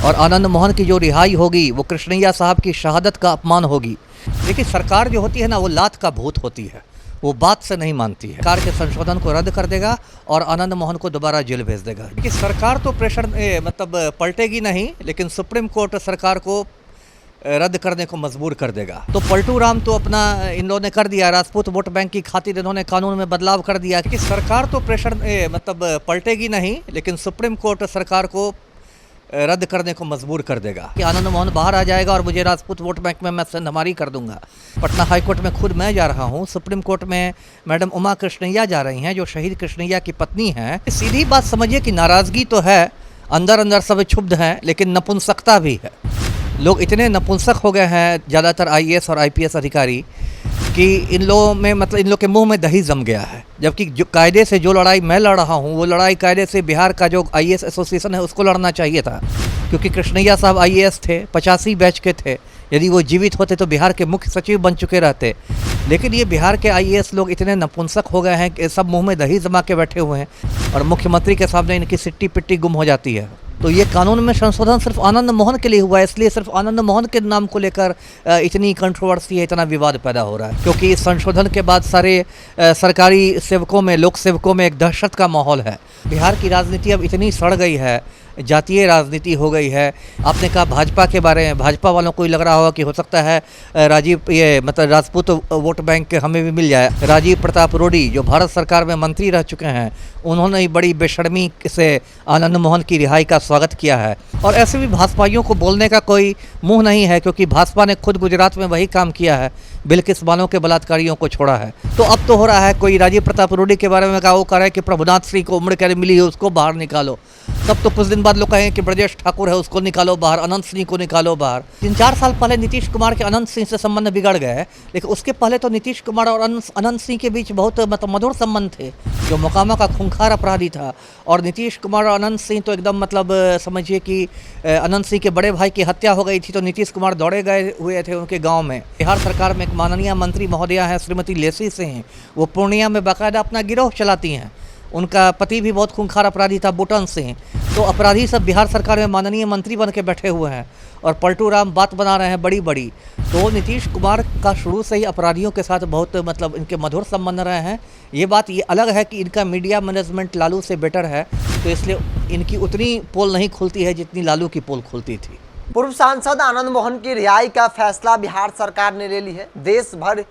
और आनंद मोहन की जो रिहाई होगी वो कृष्णैया साहब की शहादत का अपमान होगी। देखिए, सरकार जो होती है ना, वो लात का भूत होती है, वो बात से नहीं मानती है। सरकार के संशोधन को रद्द कर देगा और आनंद मोहन को दोबारा जेल भेज देगा। देखिए, सरकार तो प्रेशर पलटेगी नहीं, लेकिन सुप्रीम कोर्ट सरकार को रद्द करने को मजबूर कर देगा। तो पलटू राम तो अपना इन लोगों ने कर दिया, राजपूत वोट बैंक की खातिर इन्होंने कानून में बदलाव कर दिया कि सरकार तो प्रेशर पलटेगी नहीं, लेकिन सुप्रीम कोर्ट सरकार को रद्द करने को मजबूर कर देगा कि आनंद मोहन बाहर आ जाएगा और मुझे राजपूत वोट बैंक में मैं सेंधमारी कर दूंगा। पटना हाई कोर्ट में खुद मैं जा रहा हूँ, सुप्रीम कोर्ट में मैडम उमा कृष्णैया जा रही हैं, जो शहीद कृष्णैया की पत्नी हैं। सीधी बात समझिए कि नाराज़गी तो है, अंदर अंदर सब क्षुब्ध हैं, लेकिन नपुंसकता भी है। लोग इतने नपुंसक हो गए हैं, ज़्यादातर IAS और IPS अधिकारी, कि इन लोगों में इन लोग के मुंह में दही जम गया है। जबकि जो कायदे से जो लड़ाई मैं लड़ रहा हूँ, वो लड़ाई कायदे से बिहार का जो IAS एसोसिएशन है उसको लड़ना चाहिए था, क्योंकि कृष्णैया साहब IAS थे, 85 बैच के थे। यदि वो जीवित होते तो बिहार के मुख्य सचिव बन चुके रहते। लेकिन ये बिहार के IAS लोग इतने नपुंसक हो गए हैं कि सब मुँह में दही जमा के बैठे हुए हैं और मुख्यमंत्री के सामने इनकी सिट्टी पिट्टी गुम हो जाती है। तो ये कानून में संशोधन सिर्फ आनंद मोहन के लिए हुआ है, इसलिए सिर्फ आनंद मोहन के नाम को लेकर इतनी कंट्रोवर्सी है, इतना विवाद पैदा हो रहा है। क्योंकि इस संशोधन के बाद सारे सरकारी सेवकों में, लोक सेवकों में एक दहशत का माहौल है। बिहार की राजनीति अब इतनी सड़ गई है, जातीय राजनीति हो गई है। आपने कहा भाजपा के बारे में, भाजपा वालों को लग रहा होगा कि हो सकता है राजपूत वोट बैंक हमें भी मिल जाए। राजीव प्रताप रूडी जो भारत सरकार में मंत्री रह चुके हैं, उन्होंने ही बड़ी बेशर्मी से आनंद मोहन की रिहाई का स्वागत किया है। और ऐसे भी भाजपाइयों को बोलने का कोई मुंह नहीं है, क्योंकि भाजपा ने खुद गुजरात में वही काम किया है, बिल्किस बानो के बलात्कारियों को छोड़ा है। तो अब तो हो रहा है, कोई राजीव प्रताप रूडी के बारे में कहा, वो कह रहा है कि प्रभुनाथ सिंह को उम्र कैद मिली है, उसको बाहर निकालो। तब तो कुछ दिन बाद लोग कहें कि ब्रजेश ठाकुर है, उसको निकालो बाहर, अनंत सिंह को निकालो बाहर। 3-4 साल पहले नीतीश कुमार के अनंत सिंह से संबंध बिगड़ गए, लेकिन उसके पहले तो नीतीश कुमार और अनंत सिंह के बीच बहुत मधुर संबंध थे, जो मोकामा का खूंखार अपराधी था। और नीतीश कुमार और अनंत सिंह तो एकदम समझिए कि अनंत सिंह के बड़े भाई की हत्या हो गई थी तो नीतीश कुमार दौड़े गए हुए थे उनके गाँव में। बिहार सरकार में एक माननीय मंत्री महोदया हैं श्रीमती लेसी सिंह, वो पूर्णिया में बाकायदा अपना गिरोह चलाती हैं। उनका पति भी बहुत खूंखार अपराधी था, बूटन सिंह। तो अपराधी सब बिहार सरकार में माननीय मंत्री बन के बैठे हुए हैं और पलटू राम बात बना रहे हैं बड़ी बड़ी। तो नीतीश कुमार का शुरू से ही अपराधियों के साथ बहुत इनके मधुर संबंध रहे हैं। ये बात ये अलग है कि इनका मीडिया मैनेजमेंट लालू से बेटर है, तो इसलिए इनकी उतनी पोल नहीं खुलती है जितनी लालू की पोल खुलती थी। पूर्व सांसद आनंद मोहन की रिहाई का फैसला बिहार सरकार ने ले ली है। देश भर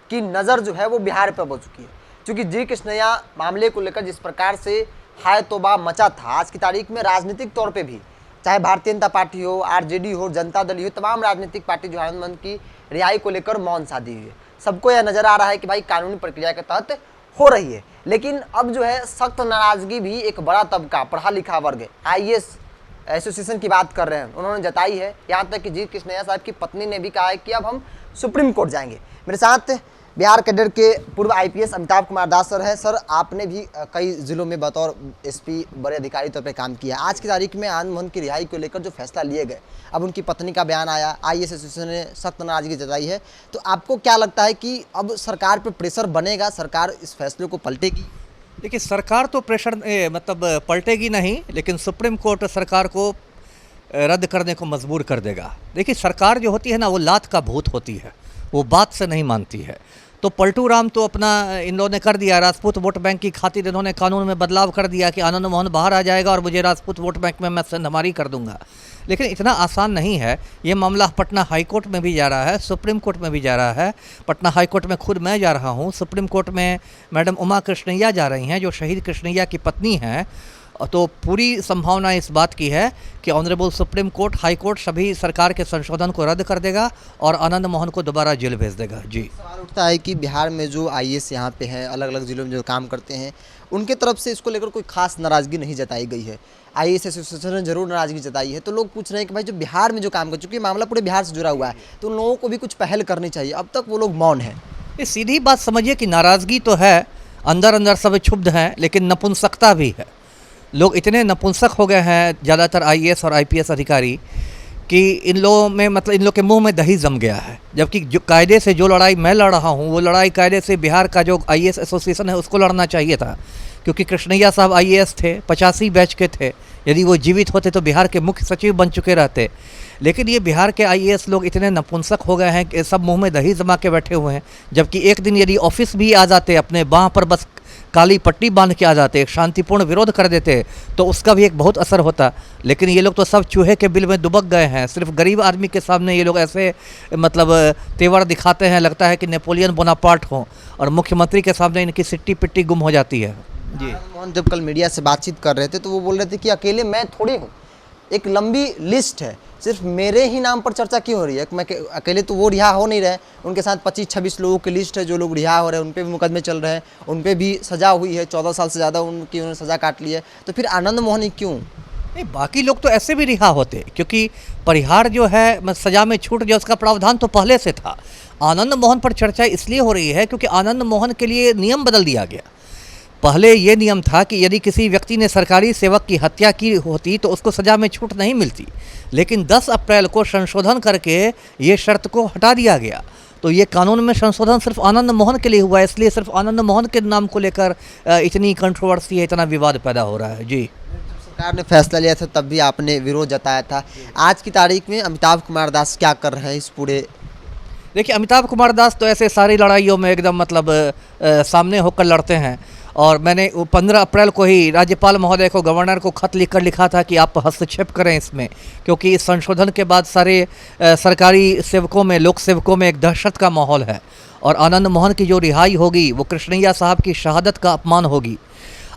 की नज़र जो है वो बिहार पर हो चुकी है, क्योंकि जी कृष्णैया मामले को लेकर जिस प्रकार से हाय तौबा मचा था, आज की तारीख में राजनीतिक तौर पे भी, चाहे भारतीय जनता पार्टी हो, RJD हो, जनता दल हो, तमाम राजनीतिक पार्टी जो आनंद मोहन की रिहाई को लेकर मौन साधी हुई है। सबको यह नज़र आ रहा है कि भाई कानूनी प्रक्रिया के तहत हो रही है। लेकिन अब जो है सख्त नाराज़गी भी एक बड़ा तबका, पढ़ा लिखा वर्ग, IAS एसोसिएशन की बात कर रहे हैं, उन्होंने जताई है। यहाँ तक कि जी कृष्णैया साहब की पत्नी ने भी कहा है कि अब हम सुप्रीम कोर्ट जाएंगे। मेरे साथ बिहार कैडर के पूर्व IPS अमिताभ कुमार दास सर है। सर, आपने भी कई जिलों में बतौर SP बड़े अधिकारी तौर पे काम किया। आज की तारीख में आनंद मोहन की रिहाई को लेकर जो फैसला लिए गए, अब उनकी पत्नी का बयान आया, IAS एसोसिएशन ने सख्त नाराजगी जताई है, तो आपको क्या लगता है कि अब सरकार पर प्रेशर बनेगा, सरकार इस फैसले को पलटेगी? देखिए, सरकार तो प्रेशर पलटेगी नहीं, लेकिन सुप्रीम कोर्ट सरकार को रद्द करने को मजबूर कर देगा। देखिए, सरकार जो होती है ना, वो लात का भूत होती है, वो बात से नहीं मानती है। तो पलटू राम तो अपना इन लोगों ने कर दिया, राजपूत वोट बैंक की खातिर इन्होंने कानून में बदलाव कर दिया कि आनंद मोहन बाहर आ जाएगा और मुझे राजपूत वोट बैंक में मैं सेंधमारी कर दूंगा। लेकिन इतना आसान नहीं है। ये मामला पटना हाई कोर्ट में भी जा रहा है, सुप्रीम कोर्ट में भी जा रहा है। पटना हाई कोर्ट में खुद मैं जा रहा हूँ, सुप्रीम कोर्ट में मैडम उमा कृष्णैया जा रही हैं, जो शहीद कृष्णैया की पत्नी हैं। तो पूरी संभावना इस बात की है कि honourable supreme court, high court सभी सरकार के संशोधन को रद्द कर देगा और आनंद मोहन को दोबारा जेल भेज देगा। जी, सवाल उठता है कि बिहार में जो IAS यहाँ पे हैं, अलग अलग जिलों में जो काम करते हैं, उनके तरफ से इसको लेकर कोई खास नाराज़गी नहीं जताई गई है। IAS एसोसिएशन ने जरूर नाराज़गी जताई है। तो लोग पूछ रहे हैं कि भाई जो बिहार में जो काम कर चुके हैं, मामला पूरे बिहार से जुड़ा हुआ है, तो उन लोगों को भी कुछ पहल करनी चाहिए। अब तक वो लोग मौन हैं। ये सीधी बात समझिए कि नाराज़गी तो है, अंदर अंदर सब क्षुब्ध हैं, लेकिन नपुंसकता भी है। लोग इतने नपुंसक हो गए हैं, ज़्यादातर IAS और IPS अधिकारी, कि इन लोगों में इन लोग के मुंह में दही जम गया है। जबकि जो कायदे से जो लड़ाई मैं लड़ रहा हूँ, वो लड़ाई कायदे से बिहार का जो IAS एसोसिएशन है उसको लड़ना चाहिए था, क्योंकि कृष्णैया साहब IAS थे, 85 बैच के थे। यदि वो जीवित होते तो बिहार के मुख्य सचिव बन चुके रहते। लेकिन ये बिहार के आईएएस लोग इतने नपुंसक हो गए हैं कि सब मुंह में दही जमा के बैठे हुए हैं। जबकि एक दिन यदि ऑफिस भी आ जाते, अपने बाँह पर बस काली पट्टी बांध के आ जाते, एक शांतिपूर्ण विरोध कर देते, तो उसका भी एक बहुत असर होता। लेकिन ये लोग तो सब चूहे के बिल में दुबक गए हैं। सिर्फ गरीब आदमी के सामने ये लोग ऐसे मतलब तेवर दिखाते हैं, लगता है कि नेपोलियन बोनापार्ट हों, और मुख्यमंत्री के सामने इनकी सिट्टी पिट्टी गुम हो जाती है। जी, आनंद मोहन जब कल मीडिया से बातचीत कर रहे थे तो वो बोल रहे थे कि अकेले मैं थोड़ी हूँ, एक लंबी लिस्ट है, सिर्फ मेरे ही नाम पर चर्चा क्यों हो रही है। मैं अकेले तो वो रिहा हो नहीं रहे, उनके साथ 25-26 लोगों की लिस्ट है जो लोग रिहा हो रहे हैं, उन पर भी मुकदमे चल रहे हैं, उन पर भी सज़ा हुई है, 14 साल से ज़्यादा उनकी उन्होंने सज़ा काट ली है। तो फिर आनंद मोहन ही क्यों? नहीं, बाकी लोग तो ऐसे भी रिहा होते, क्योंकि परिहार जो है सजा में छूट जो उसका प्रावधान तो पहले से था। आनंद मोहन पर चर्चा इसलिए हो रही है क्योंकि आनंद मोहन के लिए नियम बदल दिया गया। पहले ये नियम था कि यदि किसी व्यक्ति ने सरकारी सेवक की हत्या की होती तो उसको सज़ा में छूट नहीं मिलती, लेकिन 10 अप्रैल को संशोधन करके ये शर्त को हटा दिया गया। तो ये कानून में संशोधन सिर्फ आनंद मोहन के लिए हुआ है, इसलिए सिर्फ आनंद मोहन के नाम को लेकर इतनी कंट्रोवर्सी है, इतना विवाद पैदा हो रहा है। जी, सरकार ने फैसला लिया था तब भी आपने विरोध जताया था। आज की तारीख में अमिताभ कुमार दास क्या कर रहे हैं इस पूरे? देखिए, अमिताभ कुमार दास तो ऐसे सारी लड़ाइयों में एकदम मतलब सामने होकर लड़ते हैं। और मैंने 15 अप्रैल को ही राज्यपाल महोदय को, गवर्नर को खत लिखकर लिखा था कि आप हस्तक्षेप करें इसमें, क्योंकि इस संशोधन के बाद सारे सरकारी सेवकों में, लोक सेवकों में एक दहशत का माहौल है। और आनंद मोहन की जो रिहाई होगी वो कृष्णैया साहब की शहादत का अपमान होगी।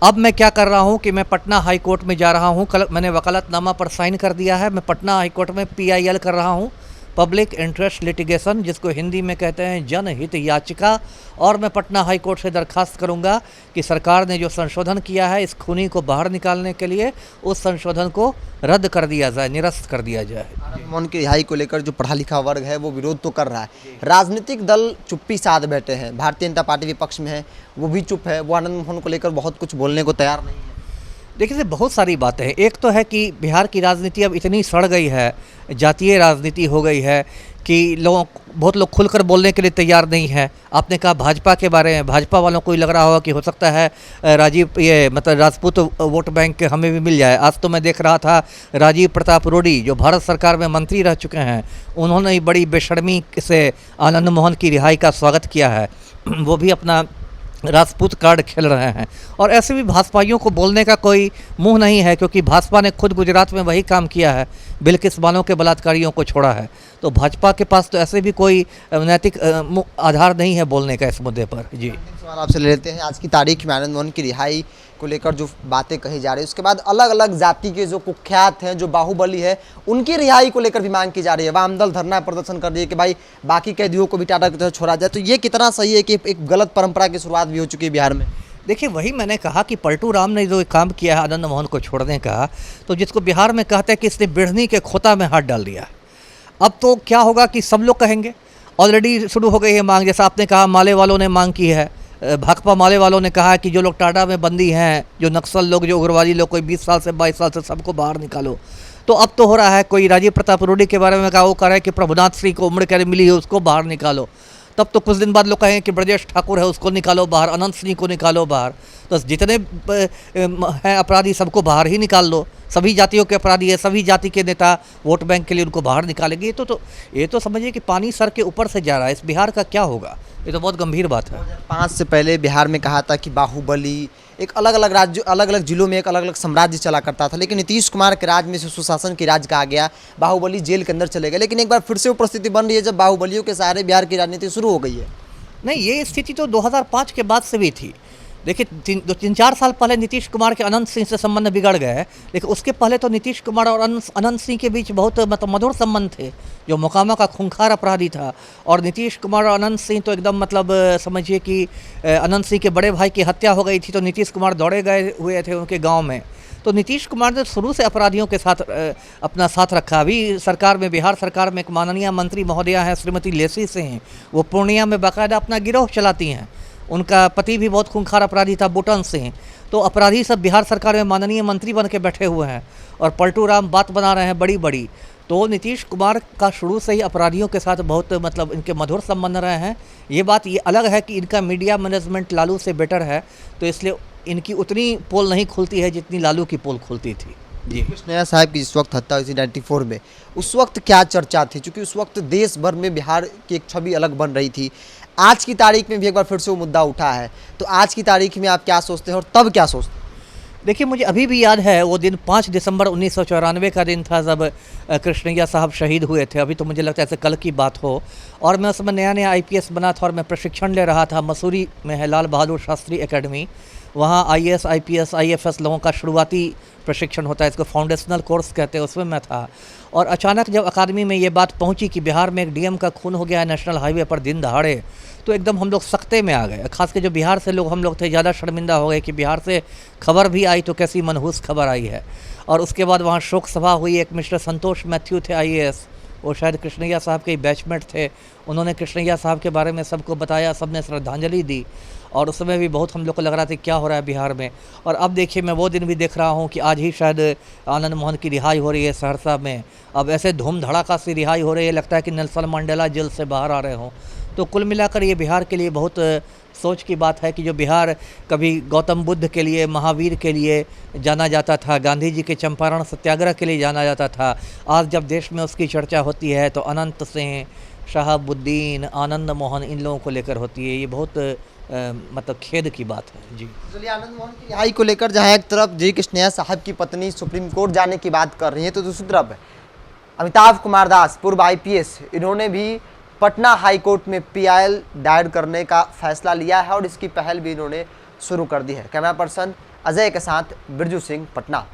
अब मैं क्या कर रहा हूं कि मैं पटना हाई कोर्ट में जा रहा हूं। कल मैंने वकालतनामा पर साइन कर दिया है। मैं पटना हाई कोर्ट में PIL कर रहा हूं, पब्लिक इंटरेस्ट लिटिगेशन, जिसको हिंदी में कहते हैं जनहित याचिका। और मैं पटना हाई कोर्ट से दरखास्त करूंगा कि सरकार ने जो संशोधन किया है इस खूनी को बाहर निकालने के लिए, उस संशोधन को रद्द कर दिया जाए, निरस्त कर दिया जाए। आनंद मोहन की रिहाई को लेकर जो पढ़ा लिखा वर्ग है वो विरोध तो कर रहा है, राजनीतिक दल चुप्पी साध बैठे हैं। भारतीय जनता पार्टी विपक्ष में है, वो भी चुप है, वो आनंद मोहन को लेकर बहुत कुछ बोलने को तैयार नहीं है। देखिए, बहुत सारी बातें हैं। एक तो है कि बिहार की राजनीति अब इतनी सड़ गई है, जातीय राजनीति हो गई है कि बहुत लोग खुलकर बोलने के लिए तैयार नहीं है। आपने कहा भाजपा के बारे में, भाजपा वालों को ही लग रहा होगा कि हो सकता है राजपूत वोट बैंक हमें भी मिल जाए। आज तो मैं देख रहा था राजीव प्रताप रूडी, जो भारत सरकार में मंत्री रह चुके हैं, उन्होंने ही बड़ी बेशर्मी से आनंद मोहन की रिहाई का स्वागत किया है। वो भी अपना राजपूत कार्ड खेल रहे हैं। और ऐसे भी भाजपाइयों को बोलने का कोई मुंह नहीं है, क्योंकि भाजपा ने खुद गुजरात में वही काम किया है, बिल्किस बानो के बलात्कारियों को छोड़ा है। तो भाजपा के पास तो ऐसे भी कोई नैतिक आधार नहीं है बोलने का इस मुद्दे पर। जी, सवाल आपसे ले लेते हैं। आज की तारीख में आनंद मोहन की रिहाई को लेकर जो बातें कही जा रही है, उसके बाद अलग अलग जाति के जो कुख्यात हैं, जो बाहुबली है, उनकी रिहाई को लेकर भी मांग की जा रही है। वामदल धरना प्रदर्शन कर रही है कि भाई बाकी कैदियों को भी टाटा की तरह छोड़ा जाए। तो ये कितना सही है कि एक गलत परंपरा की शुरुआत भी हो चुकी है बिहार में? देखिए, वही मैंने कहा कि पलटू राम ने जो काम किया है आनंद मोहन को छोड़ने का, तो जिसको बिहार में कहते हैं कि इसने बिढ़नी के खोता में हाथ डाल दिया। अब तो क्या होगा कि सब लोग कहेंगे, ऑलरेडी शुरू हो गई है मांग। जैसा आपने कहा, माले वालों ने मांग की है, भाकपा माले वालों ने कहा कि जो लोग टाटा में बंदी हैं, जो नक्सल लोग, जो उग्रवादी लोग, कोई 20 साल से 22 साल से, सबको बाहर निकालो। तो अब तो हो रहा है, कोई राजीव प्रताप रूडी के बारे में कहा, वो कह रहा है कि प्रभुनाथ सिंह को उम्र कैद मिली है, उसको बाहर निकालो। तब तो कुछ दिन बाद लोग कहेंगे कि ब्रजेश ठाकुर है, उसको निकालो बाहर, अनंत सिंह को निकालो बाहर। तो जितने हैं अपराधी सबको बाहर ही निकाल दो। सभी जातियों के अपराधी है, सभी जाति के नेता वोट बैंक के लिए उनको बाहर निकालेंगे। ये तो समझिए कि पानी सर के ऊपर से जा रहा है। इस बिहार का क्या होगा? ये तो बहुत गंभीर बात है। 5 से पहले बिहार में कहा था कि बाहुबली एक अलग अलग राज्य, अलग अलग जिलों में एक अलग अलग साम्राज्य चला करता था, लेकिन नीतीश कुमार के राज में से सुशासन की राज कहा गया, बाहुबली जेल के अंदर चले गए। लेकिन एक बार फिर से वो परिस्थिति बन रही है जब बाहुबलियों के सहारे बिहार की राजनीति शुरू हो गई है। नहीं, ये स्थिति तो 2005 के बाद से भी थी। देखिए, 3-4 साल पहले नीतीश कुमार के अनंत सिंह से संबंध बिगड़ गए, लेकिन उसके पहले तो नीतीश कुमार और अनंत सिंह के बीच बहुत मधुर संबंध थे। जो मोकामा का खूंखार अपराधी था, और नीतीश कुमार और अनंत सिंह तो एकदम समझिए कि अनंत सिंह के बड़े भाई की हत्या हो गई थी तो नीतीश कुमार दौड़े गए हुए थे उनके गाँव में। तो नीतीश कुमार ने शुरू से अपराधियों के साथ अपना साथ रखा। अभी सरकार में, बिहार सरकार में एक माननीय मंत्री महोदया हैं श्रीमती लेसी सिंह, वो पूर्णिया में बाकायदा अपना गिरोह चलाती हैं। उनका पति भी बहुत खूंखार अपराधी था, बूटन सिंह। तो अपराधी सब बिहार सरकार में माननीय मंत्री बन के बैठे हुए हैं, और पलटू राम बात बना रहे हैं बड़ी बड़ी। तो नीतीश कुमार का शुरू से ही अपराधियों के साथ बहुत इनके मधुर संबंध रहे हैं। ये बात ये अलग है कि इनका मीडिया मैनेजमेंट लालू से बेटर है, तो इसलिए इनकी उतनी पोल नहीं खुलती है जितनी लालू की पोल खुलती थी। जी। कृष्णैया साहब की जिस वक्त हत्या हुई थी 94 में, उस वक्त क्या चर्चा थी? क्योंकि उस वक्त देश भर में बिहार की एक छवि अलग बन रही थी। आज की तारीख में भी एक बार फिर से वो मुद्दा उठा है, तो आज की तारीख में आप क्या सोचते हैं और तब क्या सोचते हैं? देखिए, मुझे अभी भी याद है वो दिन 5 दिसंबर 1994 का दिन था जब कृष्णैया साहब शहीद हुए थे। अभी तो मुझे लगता है ऐसे कल की बात हो। और मैं उस समय नया आईपीएस बना था और मैं प्रशिक्षण ले रहा था। मसूरी में है लाल बहादुर शास्त्री एकेडमी, वहाँ आईएएस आईपीएस आईएफएस लोगों का शुरुआती प्रशिक्षण होता है, इसको फाउंडेशनल कोर्स कहते हैं, उसमें मैं था। और अचानक जब अकादमी में ये बात पहुंची कि बिहार में एक डीएम का खून हो गया है नेशनल हाईवे पर दिन दहाड़े, तो एकदम हम लोग सख्ते में आ गए। खास कर जो बिहार से लोग हम लोग थे, ज़्यादा शर्मिंदा हो गए कि बिहार से खबर भी आई तो कैसी मनहूस खबर आई है। और उसके बाद वहाँ शोक सभा हुई। एक मिस्टर संतोष मैथ्यू थे आईएएस, वो शायद कृष्णैया साहब के बैचमेट थे। उन्होंने कृष्णैया साहब के बारे में सबको बताया, सबने श्रद्धांजलि दी। और उस समय भी बहुत हम लोग को लग रहा था क्या हो रहा है बिहार में। और अब देखिए, मैं वो दिन भी देख रहा हूँ कि आज ही शायद आनंद मोहन की रिहाई हो रही है सहरसा में। अब ऐसे धूम धड़ाका सी रिहाई हो रही है, लगता है कि नेल्सन मंडेला जेल से बाहर आ रहे हों। तो कुल मिलाकर ये बिहार के लिए बहुत सोच की बात है कि जो बिहार कभी गौतम बुद्ध के लिए, महावीर के लिए जाना जाता था, गांधी जी के चंपारण सत्याग्रह के लिए जाना जाता था, आज जब देश में उसकी चर्चा होती है तो अनंत सिंह, शहाबुद्दीन, आनंद मोहन, इन लोगों को लेकर होती है। ये बहुत मतलब खेद की बात है। जी। चलिए, आनंद मोहन की रिहाई को लेकर जहां एक तरफ जी कृष्णैया साहब की पत्नी सुप्रीम कोर्ट जाने की बात कर रही है, तो दूसरी तरफ अमिताभ कुमार दास, पूर्व आईपीएस, इन्होंने भी पटना हाई कोर्ट में पीआईएल दायर करने का फैसला लिया है और इसकी पहल भी इन्होंने शुरू कर दी है। कैमरा पर्सन अजय के साथ बिरजू सिंह, पटना।